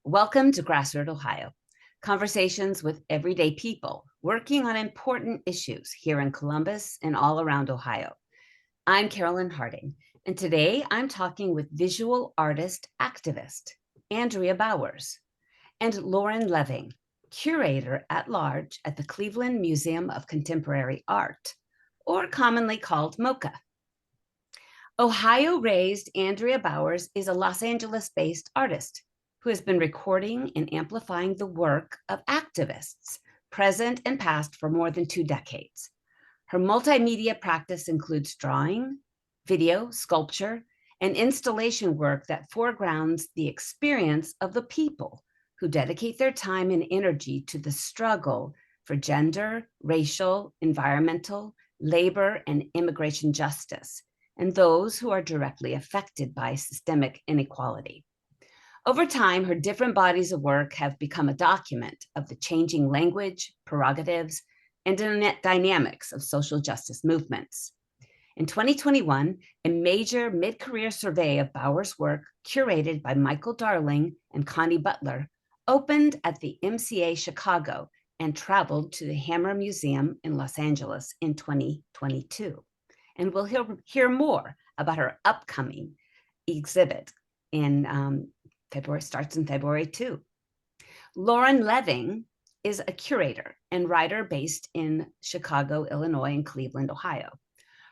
Welcome to GrassRoot, Ohio, conversations with everyday people working on important issues here in Columbus and all around Ohio. I'm Carolyn Harding, and today I'm talking with visual artist activist Andrea Bowers and Lauren Leving, curator at large at the Cleveland Museum of Contemporary Art, or commonly called MoCA. Ohio-raised Andrea Bowers is a Los Angeles-based artist who has been recording and amplifying the work of activists, present and past, for more than 2 decades. Her multimedia practice includes drawing, video, sculpture, and installation work that foregrounds the experience of the people who dedicate their time and energy to the struggle for gender, racial, environmental, labor, and immigration justice, and those who are directly affected by systemic inequality. Over time, her different bodies of work have become a document of the changing language, prerogatives, and dynamics of social justice movements. In 2021, a major mid-career survey of Bowers' work, curated by Michael Darling and Connie Butler, opened at the MCA Chicago and traveled to the Hammer Museum in Los Angeles in 2022. And we'll hear more about her upcoming exhibit in February, starts in February 2. Lauren Leving is a curator and writer based in Chicago, Illinois, and Cleveland, Ohio.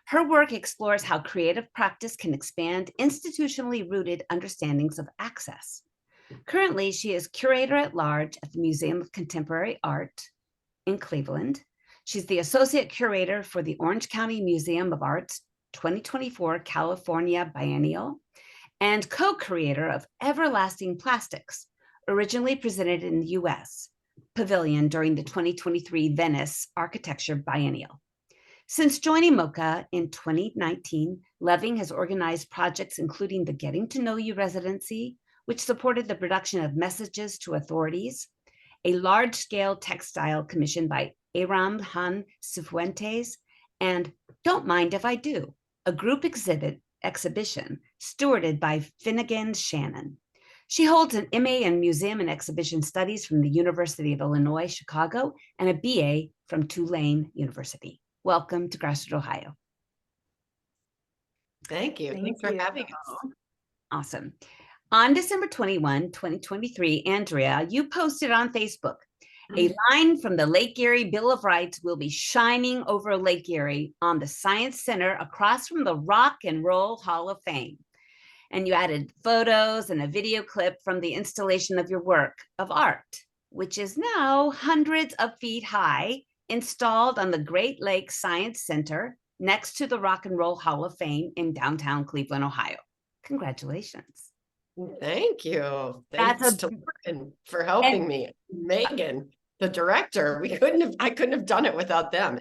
Her work explores how creative practice can expand institutionally rooted understandings of access. Currently, she is curator at large at the Museum of Contemporary Art in Cleveland. She's the associate curator for the Orange County Museum of Art's 2024 California Biennial and co-creator of Everlasting Plastics, originally presented in the US Pavilion during the 2023 Venice Architecture Biennial. Since joining MoCA in 2019, Leving has organized projects including the Getting to Know You residency, which supported the production of Messages to Authorities, a large-scale textile commissioned by Aram Han Cifuentes, and Don't Mind If I Do, a group exhibition stewarded by Finnegan Shannon. She holds an MA in Museum and Exhibition Studies from the University of Illinois, Chicago, and a BA from Tulane University. Welcome to GrassRoot, Ohio. Thank you. Thanks for having us. Awesome. On December 21, 2023, Andrea, you posted on Facebook, a line from the Lake Erie Bill of Rights will be shining over Lake Erie on the Science Center across from the Rock and Roll Hall of Fame. And you added photos and a video clip from the installation of your work of art, which is now hundreds of feet high, installed on the Great Lakes Science Center next to the Rock and Roll Hall of Fame in downtown Cleveland, Ohio. Congratulations. Thank you. Thanks to Lauren for helping me. Megan, the director, I couldn't have done it without them.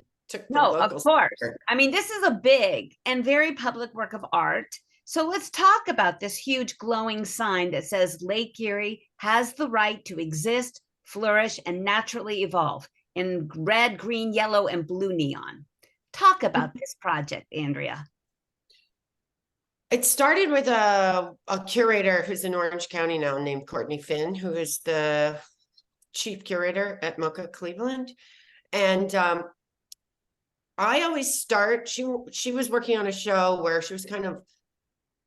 No, of course. I mean, this is a big and very public work of art. So let's talk about this huge glowing sign that says Lake Erie has the right to exist, flourish, and naturally evolve in red, green, yellow, and blue neon. Talk about this project, Andrea. It started with a curator who's in Orange County now named Courtney Finn, who is the chief curator at MoCA Cleveland. And I always start, she was working on a show where she was kind of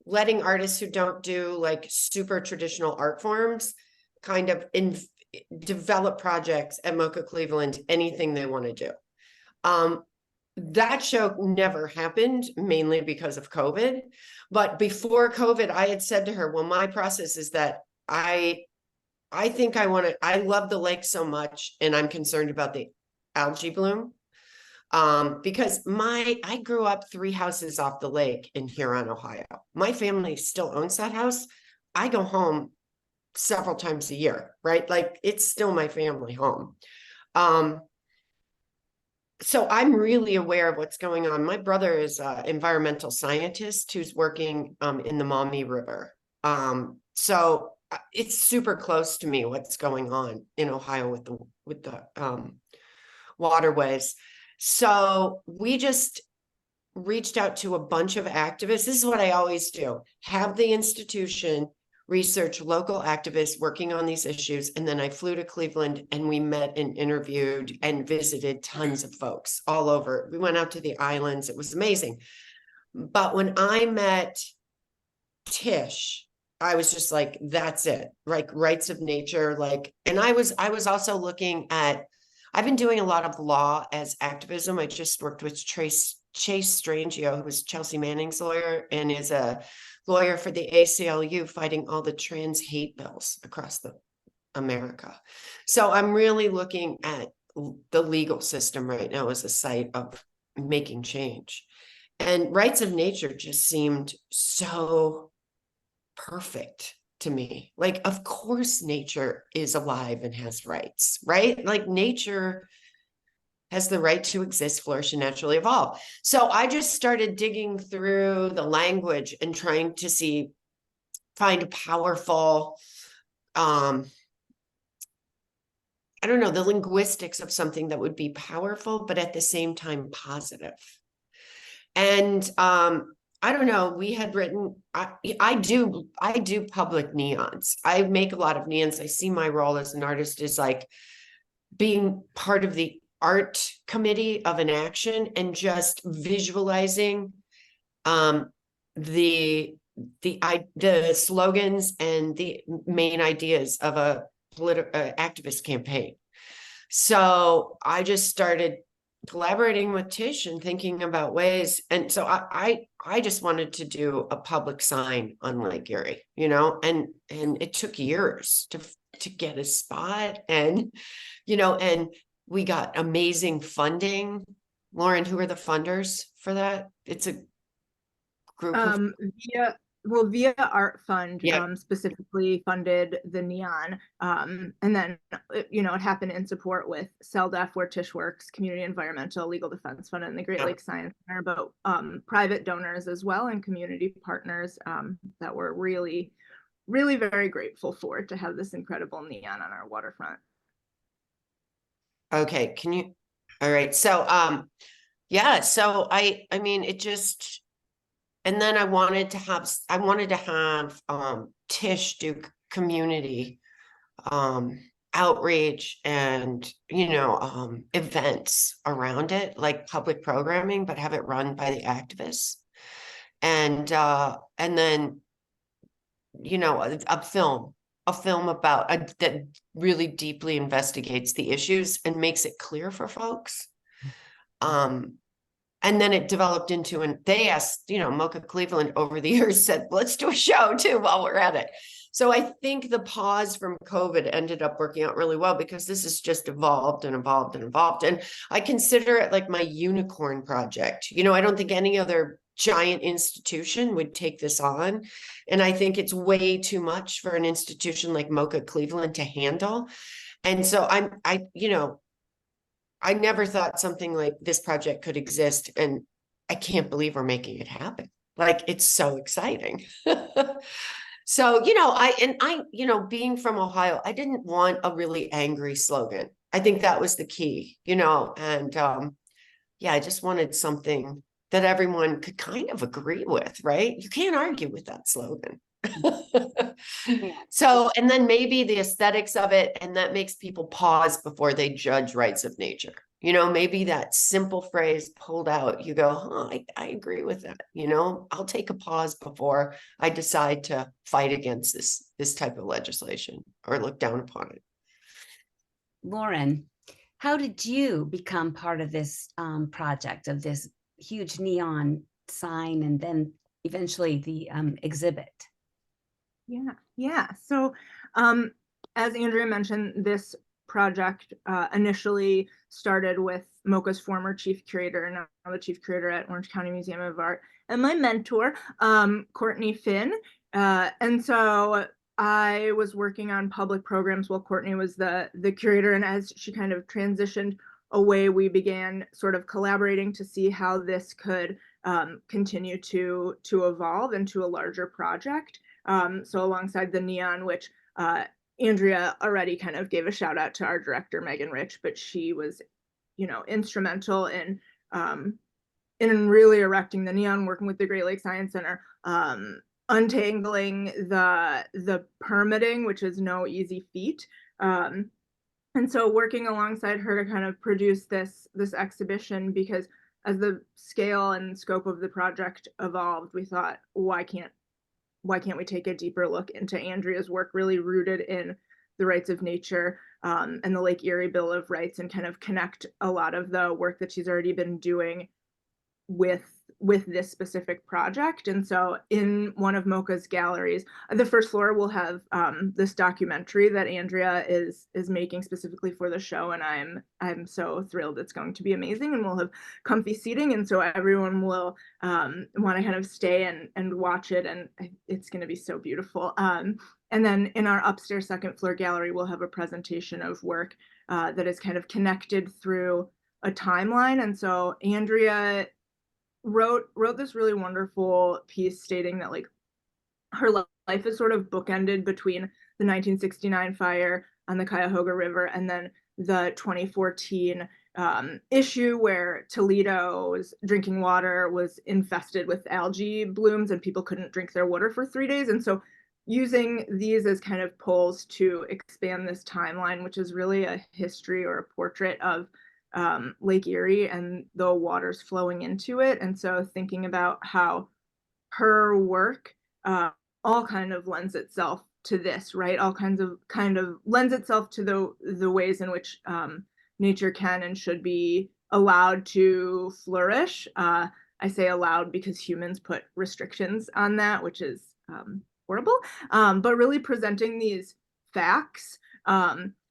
letting artists who don't do like super traditional art forms kind of develop projects at MoCA Cleveland, anything they want to do. That show never happened, mainly because of COVID. But before COVID, I had said to her, well, my process is that I think I love the lake so much, and I'm concerned about the algae bloom. Because I grew up 3 houses off the lake in Huron, Ohio. My family still owns that house. I go home several times a year, right? Like it's still my family home. So I'm really aware of what's going on. My brother is an environmental scientist who's working in the Maumee River. So it's super close to me what's going on in Ohio with the waterways. So we just reached out to a bunch of activists. This is what I always do. Have the institution research local activists working on these issues. And then I flew to Cleveland and we met and interviewed and visited tons of folks all over. We went out to the islands. It was amazing. But when I met Tish, I was just like, that's it, like rights of nature. Like, and I was also looking at, I've been doing a lot of law as activism. I just worked with Chase Strangio, who was Chelsea Manning's lawyer and is a lawyer for the ACLU fighting all the trans hate bills across America. So I'm really looking at the legal system right now as a site of making change. And rights of nature just seemed so perfect to me. Like, of course, nature is alive and has rights, right? Like nature has the right to exist, flourish, and naturally evolve. So I just started digging through the language and trying to find a powerful, I don't know, the linguistics of something that would be powerful, but at the same time positive. And I don't know, we had written, I do public neons. I make a lot of neons. I see my role as an artist is like being part of the art committee of an action and just visualizing the slogans and the main ideas of a activist campaign. So I just started collaborating with Tish and thinking about ways. And so I just wanted to do a public sign on Lake Erie, you know, and it took years to get a spot and, you know, and we got amazing funding. Lauren, who are the funders for that? It's a group of via Art Fund, yeah. Specifically funded the neon. And then, you know, it happened in support with CELDEF, where Tish works, Community Environmental Legal Defense Fund, and the Great Lakes Science Center, but private donors as well and community partners that we're really, really very grateful for to have this incredible neon on our waterfront. Okay, all right. So, yeah, so I mean, it just, and then I wanted to have Tish do community outreach and, you know, events around it, like public programming, but have it run by the activists. And then, you know, a film about that really deeply investigates the issues and makes it clear for folks. And then it developed into, and they asked, you know, MoCA Cleveland over the years said, let's do a show too while we're at it. So I think the pause from COVID ended up working out really well because this has just evolved and evolved and evolved. And I consider it like my unicorn project. You know, I don't think any other giant institution would take this on. And I think it's way too much for an institution like MoCA Cleveland to handle. And so you know, I never thought something like this project could exist. And I can't believe we're making it happen. Like, it's so exciting. So, you know, you know, being from Ohio, I didn't want a really angry slogan. I think that was the key, you know, and yeah, I just wanted something that everyone could kind of agree with, right? You can't argue with that slogan. So, and then maybe the aesthetics of it, and that makes people pause before they judge rights of nature. You know, maybe that simple phrase pulled out, you go, huh, I agree with that. You know, I'll take a pause before I decide to fight against this type of legislation or look down upon it. Lauren, how did you become part of this project, of this huge neon sign and then eventually the exhibit? Yeah. So as Andrea mentioned, this project initially started with MoCA's former chief curator, now the chief curator at Orange County Museum of Art, and my mentor, Courtney Finn. And so I was working on public programs while Courtney was the curator. And as she kind of transitioned away, we began sort of collaborating to see how this could continue to evolve into a larger project. So alongside the neon, which Andrea already kind of gave a shout out to our director, Megan Rich, but she was, you know, instrumental in really erecting the neon, working with the Great Lakes Science Center, untangling the permitting, which is no easy feat. And so working alongside her to kind of produce this exhibition, because as the scale and scope of the project evolved, we thought, why can't we take a deeper look into Andrea's work, really rooted in the rights of nature, and the Lake Erie Bill of Rights, and kind of connect a lot of the work that she's already been doing with this specific project. And so in one of MoCa's galleries, the first floor will have this documentary that Andrea is making specifically for the show, and I'm so thrilled. It's going to be amazing, and we'll have comfy seating, and so everyone will want to kind of stay and watch it, and it's going to be so beautiful. And then in our upstairs second floor gallery, we'll have a presentation of work that is kind of connected through a timeline. And so Andrea wrote this really wonderful piece stating that, like, her life is sort of bookended between the 1969 fire on the Cuyahoga River and then the 2014 issue where Toledo's drinking water was infested with algae blooms and people couldn't drink their water for 3 days. And so using these as kind of poles to expand this timeline, which is really a history or a portrait of Lake Erie and the waters flowing into it. And so thinking about how her work all kind of lends itself to this, right? All kind of lends itself to the ways in which nature can and should be allowed to flourish. I say allowed because humans put restrictions on that, which is horrible. But really presenting these facts.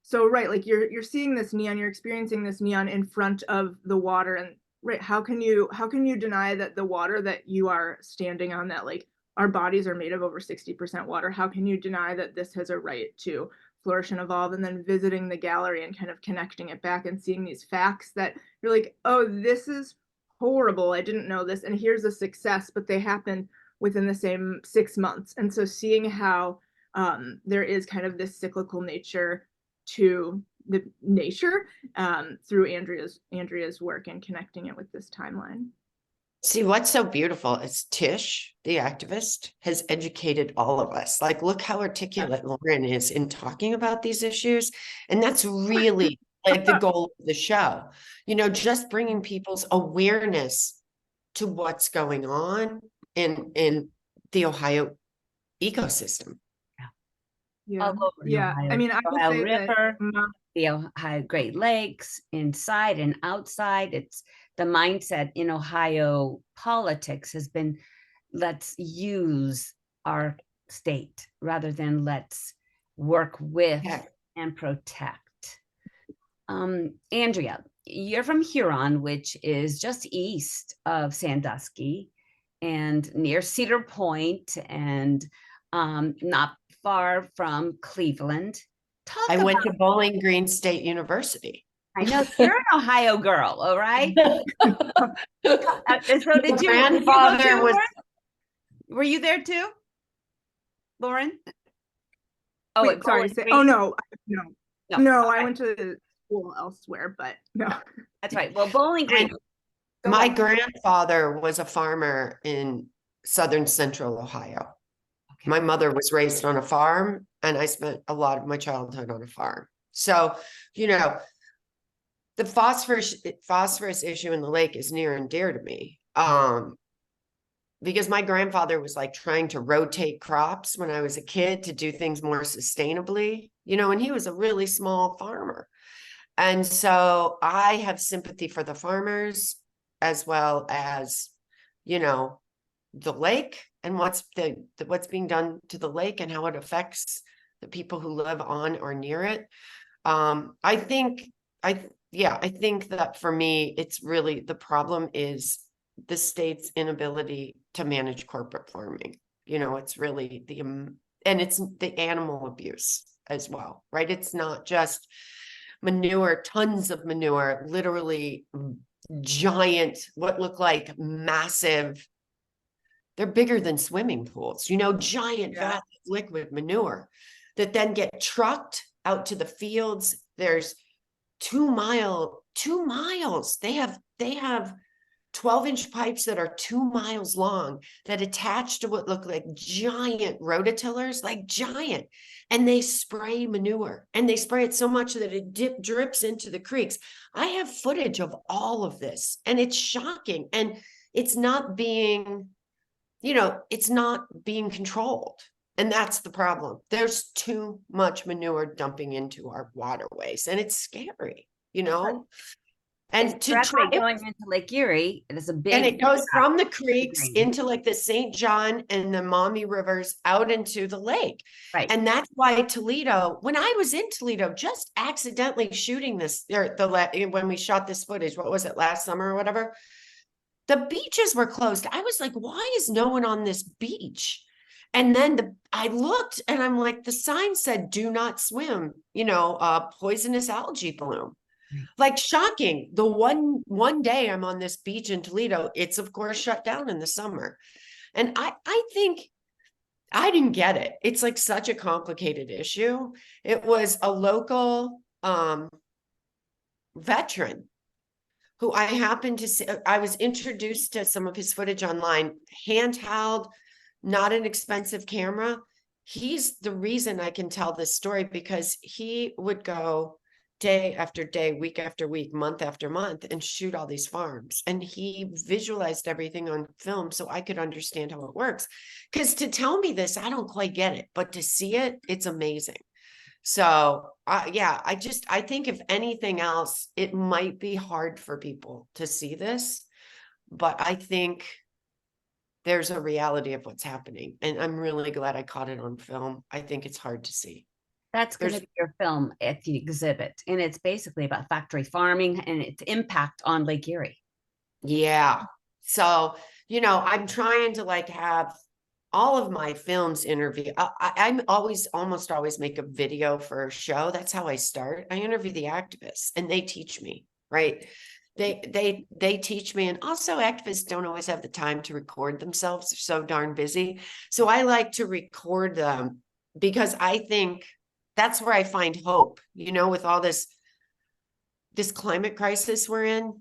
So right, like you're seeing this neon, you're experiencing this neon in front of the water, and right, how can you deny that the water that you are standing on, that like our bodies are made of over 60% water, how can you deny that this has a right to flourish and evolve? And then visiting the gallery and kind of connecting it back and seeing these facts that you're like, oh, this is horrible, I didn't know this, and here's a success, but they happened within the same 6 months. And so seeing how there is kind of this cyclical nature to the nature through Andrea's work and connecting it with this timeline. See, what's so beautiful is Tish, the activist, has educated all of us. Like, look how articulate Lauren is in talking about these issues. And that's really like the goal of the show, just bringing people's awareness to what's going on in the Ohio ecosystem. Yeah. All over the Ohio, I mean, I will Ohio say River, that the Ohio Great Lakes, inside and outside. It's the mindset in Ohio politics has been, let's use our state rather than let's work with and protect. Andrea, you're from Huron, which is just east of Sandusky and near Cedar Point, and not far from Cleveland. I went to Bowling Green State University. I know you're an Ohio girl, all right? So did you? Grandfather was. Were you there too, Lauren? Oh, wait, sorry. No. I went to school elsewhere, but no. That's right. Well, Bowling Green. My grandfather was a farmer in southern central Ohio. Okay. My mother was raised on a farm, and I spent a lot of my childhood on a farm. So, the phosphorus issue in the lake is near and dear to me. Because my grandfather was like trying to rotate crops when I was a kid to do things more sustainably, and he was a really small farmer. And so I have sympathy for the farmers as well as, the lake and what's being done to the lake and how it affects the people who live on or near it. I think that for me, it's really the problem is the state's inability to manage corporate farming. It's really and it's the animal abuse as well, right? It's not just manure, tons of manure, literally giant, what look like massive, they're bigger than swimming pools, giant vats of liquid manure that then get trucked out to the fields. There's 2 miles. They have 12-inch pipes that are 2 miles long that attach to what look like giant rototillers, like giant. And they spray manure, and they spray it so much that it drips into the creeks. I have footage of all of this, and it's shocking. And it's not being, it's not being controlled. And that's the problem. There's too much manure dumping into our waterways, and it's scary, And it's directly going into Lake Erie. It is a big, and it goes from the creeks into like the St. John and the Maumee rivers out into the lake. Right. And that's why Toledo, when I was in Toledo, just accidentally shooting this, when we shot this footage, what was it, last summer or whatever, the beaches were closed. I was like, why is no one on this beach? And then I looked, and I'm like, the sign said, do not swim, poisonous algae bloom. Like, shocking. The one day I'm on this beach in Toledo, it's of course shut down in the summer. And I think I didn't get it. It's like such a complicated issue. It was a local veteran who I happened to see. I was introduced to some of his footage online, handheld, not an expensive camera. He's the reason I can tell this story, because he would go day after day, week after week, month after month, and shoot all these farms. And he visualized everything on film so I could understand how it works. Because to tell me this, I don't quite get it, but to see it, it's amazing. So I think if anything else, it might be hard for people to see this, but I think there's a reality of what's happening. And I'm really glad I caught it on film. I think it's hard to see. That's going to be your film at the exhibit. And it's basically about factory farming and its impact on Lake Erie. Yeah. So, I'm trying to have all of my films interview. I'm almost always make a video for a show. That's how I start. I interview the activists, and they teach me, right? They teach me. And also, activists don't always have the time to record themselves. They're so darn busy. So I like to record them, because I think that's where I find hope, with all this climate crisis we're in,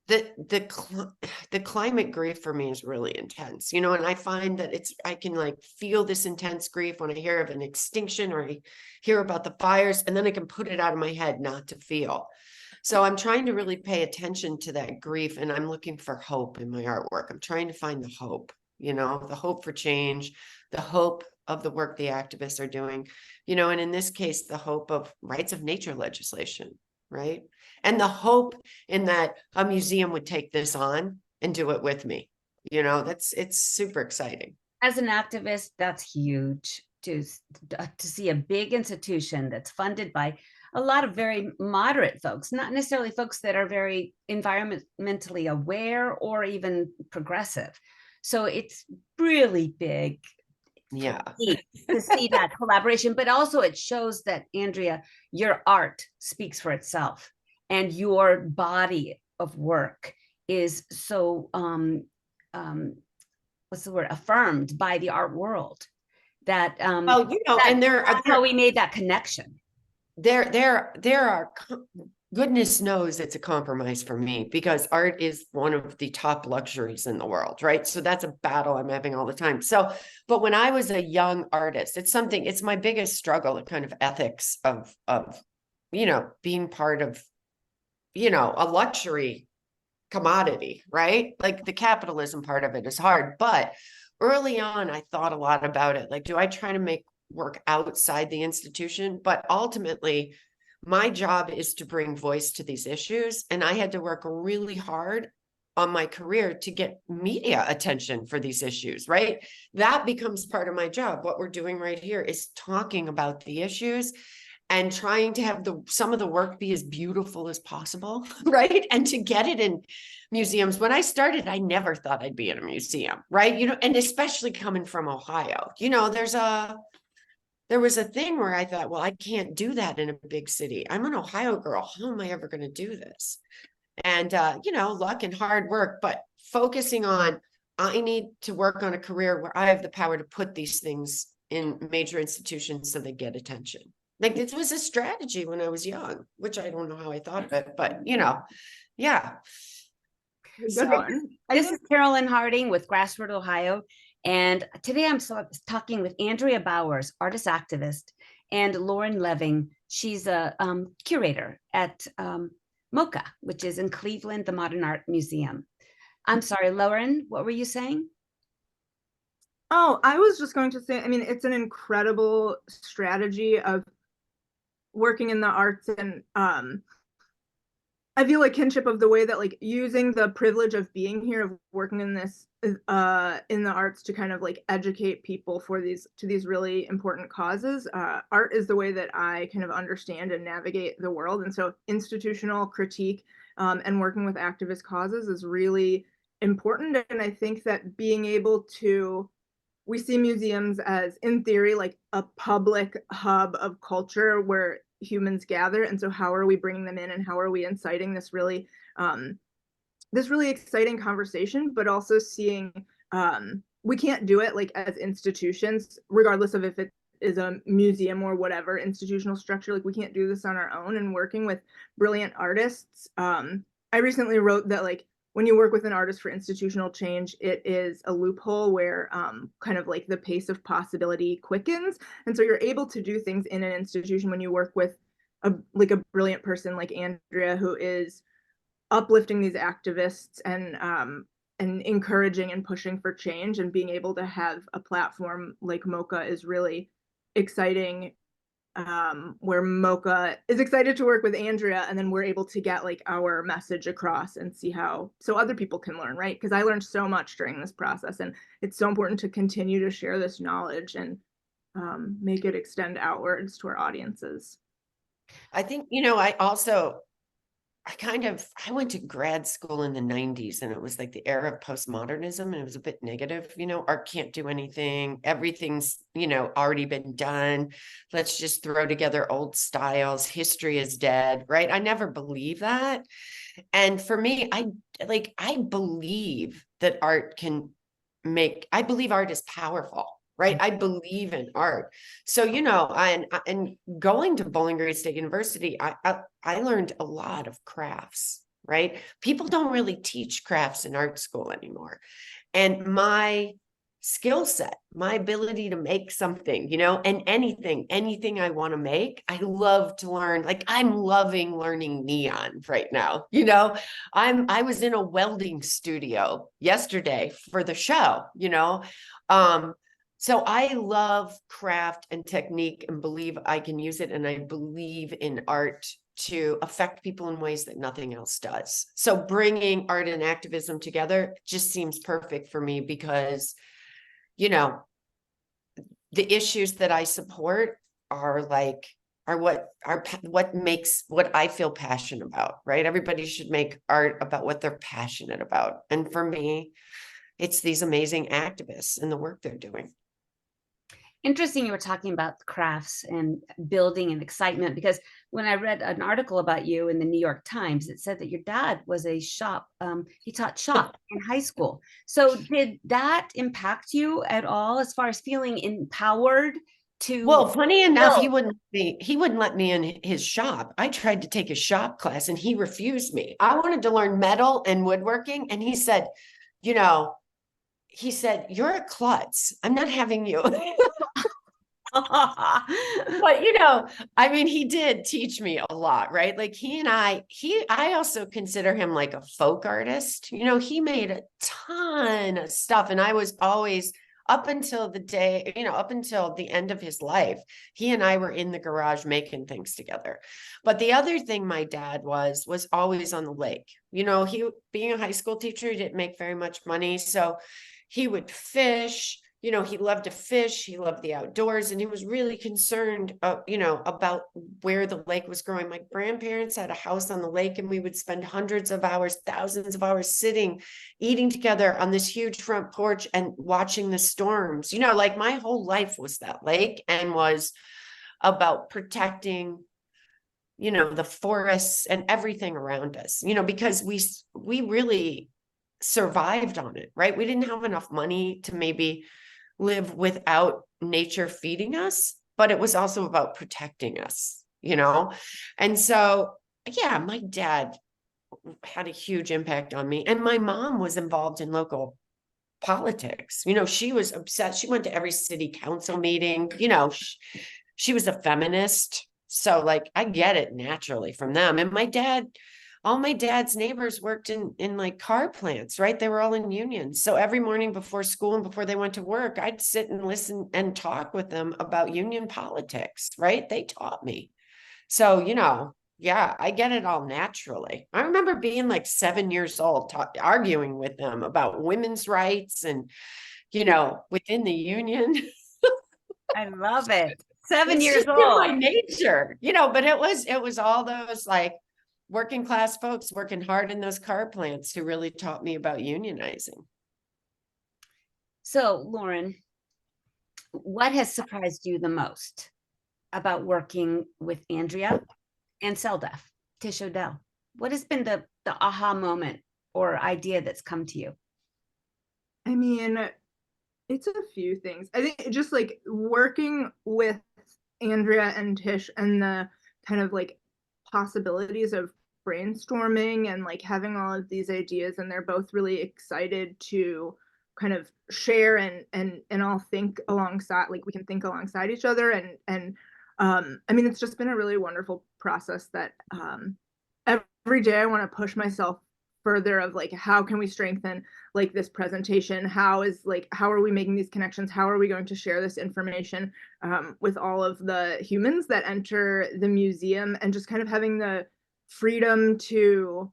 the climate grief for me is really intense, and I find that I can feel this intense grief when I hear of an extinction, or I hear about the fires, and then I can put it out of my head not to feel. So I'm trying to really pay attention to that grief, and I'm looking for hope in my artwork. I'm trying to find the hope, the hope for change, the hope of the work the activists are doing, and in this case, the hope of rights of nature legislation, right? And the hope in that a museum would take this on and do it with me. It's super exciting. As an activist, that's huge to see a big institution that's funded by a lot of very moderate folks, not necessarily folks that are very environmentally aware or even progressive. So it's really big. Yeah. To see that collaboration, but also it shows that, Andrea, your art speaks for itself, and your body of work is so what's the word, affirmed by the art world, that and that's how we made that connection. There are, goodness knows it's a compromise for me, because art is one of the top luxuries in the world, right? So that's a battle I'm having all the time. So, but when I was a young artist, it's my biggest struggle, the kind of ethics of being part of, a luxury commodity, right? Like, the capitalism part of it is hard, but early on, I thought a lot about it. Like, do I try to make work outside the institution? But ultimately, my job is to bring voice to these issues. And I had to work really hard on my career to get media attention for these issues, right? That becomes part of my job. What we're doing right here is talking about the issues and trying to have some of the work be as beautiful as possible, right? And to get it in museums. When I started, I never thought I'd be in a museum, right? And especially coming from Ohio, there was a thing where I thought, well, I can't do that in a big city. I'm an Ohio girl. How am I ever going to do this? And, luck and hard work, but focusing on, I need to work on a career where I have the power to put these things in major institutions so they get attention. Like, this was a strategy when I was young, which I don't know how I thought of it, but, yeah. Good So one. this is Carolyn Harding with GrassRoot, Ohio. And today I'm talking with Andrea Bowers, artist activist, and Lauren Leving. She's a curator at MCA, which is in Cleveland, the Modern Art Museum. I'm sorry, Lauren, what were you saying? Oh, I was just going to say, I mean, it's an incredible strategy of working in the arts, and I feel like kinship of the way that like using the privilege of being here, of working in this in the arts to kind of like educate people for these really important causes. Art is the way that I kind of understand and navigate the world, and so institutional critique and working with activist causes is really important. And I think that being able to, we see museums as, in theory, like a public hub of culture where humans gather. And so how are we bringing them in, and how are we inciting this really exciting conversation, but also seeing we can't do it like as institutions, regardless of if it is a museum or whatever institutional structure. Like we can't do this on our own, and working with brilliant artists. I recently wrote that like when you work with an artist for institutional change, it is a loophole where kind of like the pace of possibility quickens. And so you're able to do things in an institution when you work with a brilliant person like Andrea, who is uplifting these activists and encouraging and pushing for change. And being able to have a platform like MCA is really exciting, where MCA is excited to work with Andrea, and then we're able to get like our message across and see how, so other people can learn, right? Because I learned so much during this process, and it's so important to continue to share this knowledge and make it extend outwards to our audiences. I think, I went to grad school in the 90s, and it was like the era of postmodernism, and it was a bit negative. Art can't do anything. Everything's, already been done. Let's just throw together old styles. History is dead, right? I never believe that. And for me, I believe that I believe art is powerful. Right. I believe in art. So, and going to Bowling Green State University, I learned a lot of crafts, right? People don't really teach crafts in art school anymore. And my skill set, my ability to make something, and anything I want to make, I love to learn. Like I'm loving learning neon right now. I was in a welding studio yesterday for the show, so I love craft and technique and believe I can use it. And I believe in art to affect people in ways that nothing else does. So bringing art and activism together just seems perfect for me because, the issues that I support are what makes what I feel passionate about, right? Everybody should make art about what they're passionate about. And for me, it's these amazing activists and the work they're doing. Interesting you were talking about crafts and building and excitement, because when I read an article about you in the New York Times, it said that your dad was he taught shop in high school. So did that impact you at all as far as feeling empowered to? Well, funny enough, he wouldn't let me in his shop. I tried to take a shop class and he refused me. I wanted to learn metal and woodworking. And he said, you're a klutz. I'm not having you. But he did teach me a lot, right? Like I also consider him like a folk artist. He made a ton of stuff, and I was always, up until the end of his life, he and I were in the garage making things together. But the other thing my dad was always on the lake. He, being a high school teacher, he didn't make very much money, so he would fish. He loved to fish. He loved the outdoors, and he was really concerned, about where the lake was growing. My grandparents had a house on the lake, and we would spend hundreds of hours, thousands of hours sitting, eating together on this huge front porch and watching the storms. Like my whole life was that lake, and was about protecting, the forests and everything around us, because we really survived on it, right? We didn't have enough money to maybe live without nature feeding us, but it was also about protecting us, And so, yeah, my dad had a huge impact on me. And my mom was involved in local politics. You know, she was obsessed. She went to every city council meeting. You know, she was a feminist. So like, I get it naturally from them. And my dad, all my dad's neighbors worked in like car plants, right? They were all in unions. So every morning before school and before they went to work, I'd sit and listen and talk with them about union politics, right? They taught me. So, you know, yeah, I get it all naturally. I remember being like 7 years old, arguing with them about women's rights and, you know, within the union. I love it. 7 It's years just in old. my nature, you know, but it was all those like working class folks working hard in those car plants who really taught me about unionizing. So, Lauren, what has surprised you the most about working with Andrea and Seldef, Tish O'Dell? What has been the aha moment or idea that's come to you? I mean, it's a few things. I think just like working with Andrea and Tish and the kind of like possibilities of brainstorming and like having all of these ideas, and they're both really excited to kind of share and all think alongside, like we can think alongside each other, and I mean, it's just been a really wonderful process that every day I want to push myself further of like, how can we strengthen like this presentation? How are we making these connections? How are we going to share this information with all of the humans that enter the museum, and just kind of having the freedom to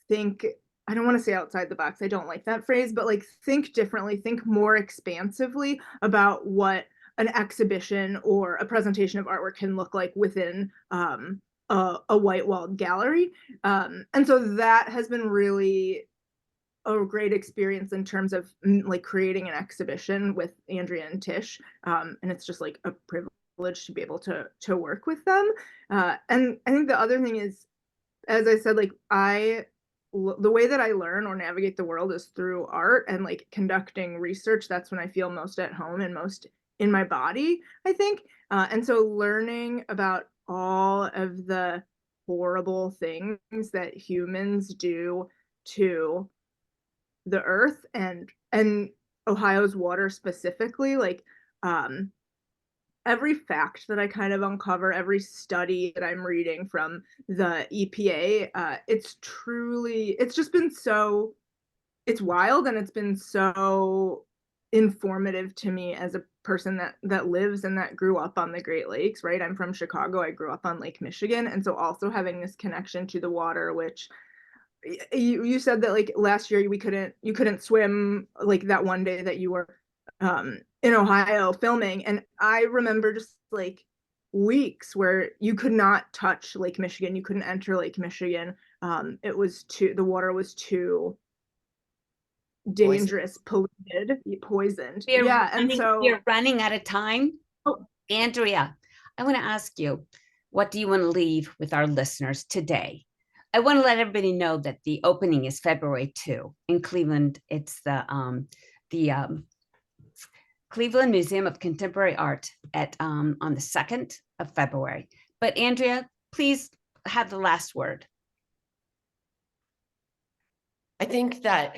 think, I don't want to say outside the box, I don't like that phrase, but like think differently, think more expansively about what an exhibition or a presentation of artwork can look like within a white walled gallery. And so that has been really a great experience in terms of like creating an exhibition with Andrea and Tish. And it's just like a privilege to be able to work with them. And I think the other thing is, as I said, like the way that I learn or navigate the world is through art and like conducting research. That's when I feel most at home and most in my body, I think. And so learning about all of the horrible things that humans do to the earth and Ohio's water specifically, like every fact that I kind of uncover, every study that I'm reading from the EPA, it's just been so, it's wild, and it's been so informative to me as a person that lives and that grew up on the Great Lakes, right? I'm from Chicago. I grew up on Lake Michigan. And so also having this connection to the water, which you said that like last year you couldn't swim, like that one day that you were in Ohio filming. And I remember just like weeks where you could not touch Lake Michigan. You couldn't enter Lake Michigan. The water was too dangerous, polluted, poisoned. We're running out of time. Oh. Andrea, I want to ask you, what do you want to leave with our listeners today? I want to let everybody know that the opening is February 2 in Cleveland. It's the Cleveland Museum of Contemporary Art on the 2nd of February. But Andrea, please have the last word. I think that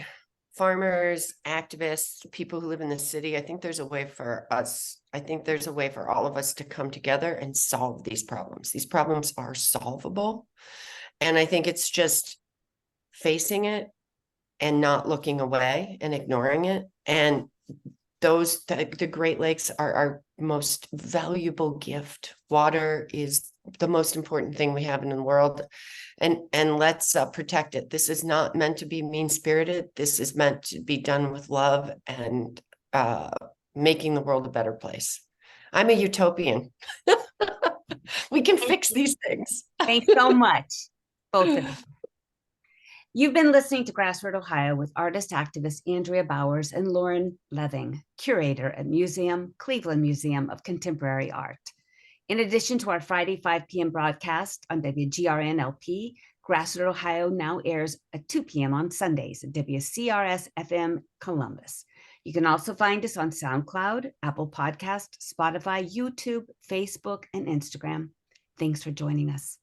farmers, activists, people who live in the city, I think there's a way for us. I think there's a way for all of us to come together and solve these problems. These problems are solvable. And I think it's just facing it and not looking away and ignoring it. And the Great Lakes are our most valuable gift. Water is the most important thing we have in the world. And let's protect it. This is not meant to be mean-spirited. This is meant to be done with love and making the world a better place. I'm a utopian. We can fix these things. Thanks so much, both of you. You've been listening to GrassRoot Ohio with artist activist Andrea Bowers and Lauren Leving, curator at Cleveland Museum of Contemporary Art. In addition to our Friday 5 p.m. broadcast on WGRN-LP, GrassRoot Ohio now airs at 2 p.m. on Sundays at WCRS-FM Columbus. You can also find us on SoundCloud, Apple Podcast, Spotify, YouTube, Facebook, and Instagram. Thanks for joining us.